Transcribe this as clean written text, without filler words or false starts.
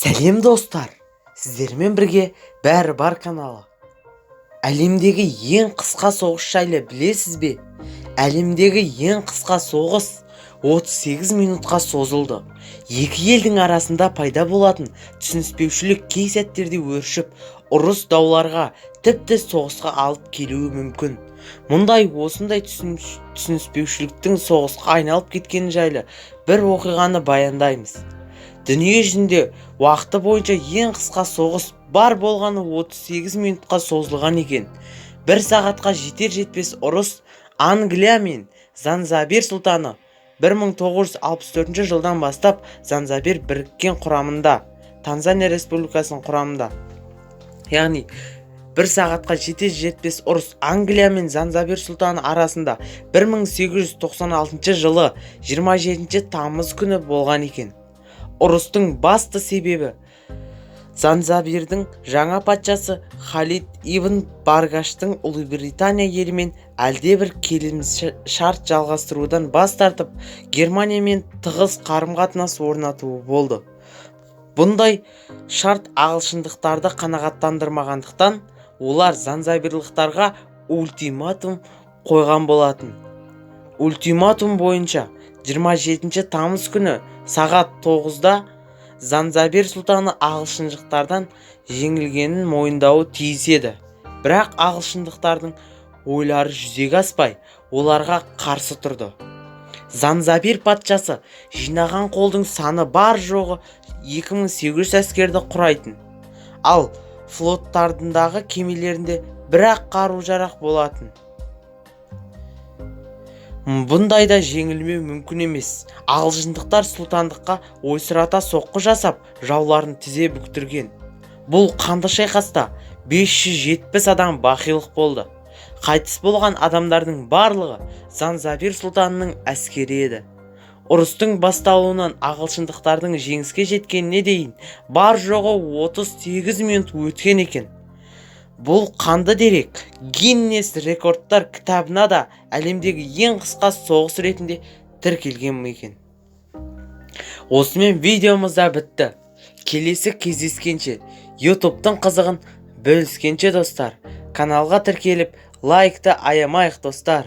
Сәлем достар, сіздермен бірге бәрі бар каналы. Әлемдегі ең қысқа соғыс жайлы білесіз бе? Әлемдегі ең қысқа соғыс 38 минутқа созылды. Екі елдің арасында пайда болатын түсініспеушілік кей сәттерде өршіп, ұрыс дауларға, тіпті соғысқа алып келуі мүмкін. Осындай түсініспеушіліктің соғысқа айналып кеткені жайлы бір оқиғаны баяндаймыз. Дүние жүзінде уақыты бойынша ең қысқа соғыс бар болғаны 38 минутқа созылған екен. Бір сағатқа жетер-жетпес ұрыс Англия мен Занзабир сұлтаны 1964 жылдан бастап Занзабир біріккен құрамында, Танзания республикасының құрамында. Яғни бір сағатқа жетер-жетпес ұрыс Англия мен Занзабир сұлтаны арасында 1896 жылы 27 тамыз күні болған екен. Ұрыстың басты себебі Занзабирдің жаңа патшасы Халид ибн Баргаштың Ұлыбритания елімен әлдебір келісімшарт жалғастырудан бас тартып, Германиямен тығыз қарым-қатынас орнатуы болды. Бұндай шарт ағылшындықтарды қанағаттандырмағандықтан, олар занзабирлықтарға ультиматум қойған болатын. Ультиматум бойынша 27 тамыз күні сағат 9-да Занзабир сұлтаны ағылшындықтардан жеңілгенін мойындауы тиіс еді. Бірақ ағылшындықтардың ойлары жүзеге аспай, оларға қарсы тұрды. Занзабир патшасы жинаған қолдың саны бар жоғы 2800 әскерді құрайтын. Ал флоттарындағы кемелерінде бір-ақ қару-жарақ болатын. Бұндайда жеңілмеу мүмкін емес. Ағылшындықтар сұлтандыққа ойсырата соққы жасап, жауларын тізе бүктірген. Бұл қанды шайқаста 570 адам бақилық болды. Қайтыс болған адамдардың барлығы Занзабир сұлтанының әскері еді. Ұрыстың басталуынан ағылшындықтардың жеңіске жеткеніне дейін бар жоғы 38 минут өткен екен. Бұл қанды дерек Гиннес рекордтар кітабына да әлемдегі ең қысқа соғыс ретінде тіркелген екен. Осымен видеомыз да бітті. Келесі кездескенше, YouTube'тың қызығын бөліскенше достар, каналға тіркеліп, лайкты аямайық достар.